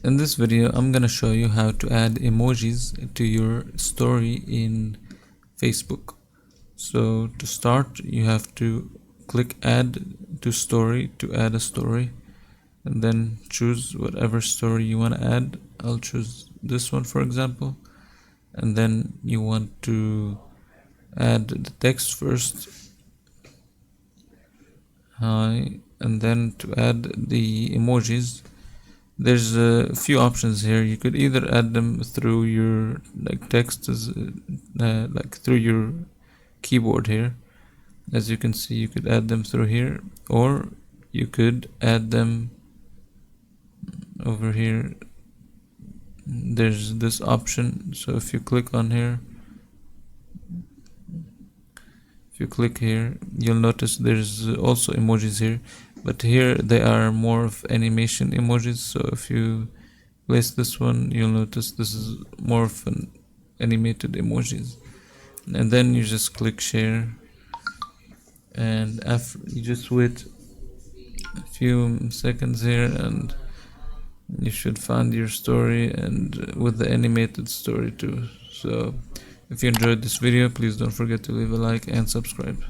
In this video, I'm gonna show you how to add emojis to your story in Facebook. So to start, you have to click add to story to add a story, and then choose whatever story you want to add. I'll choose this one, for example, and then you want to add the text first, hi, and then to add the emojis. There's a few options here. You could either add them through your text as through your keyboard here. As you can see, you could add them through here, or you could add them over here. There's this option. So if you click on here, if you click here, you'll notice there's also emojis here, but here they are more of animation emojis. So if you place this one, you'll notice this is more of an animated emojis. And then you just click share, and after you just wait a few seconds here, and you should find your story, and with the animated story too. So if you enjoyed this video, please don't forget to leave a like and subscribe.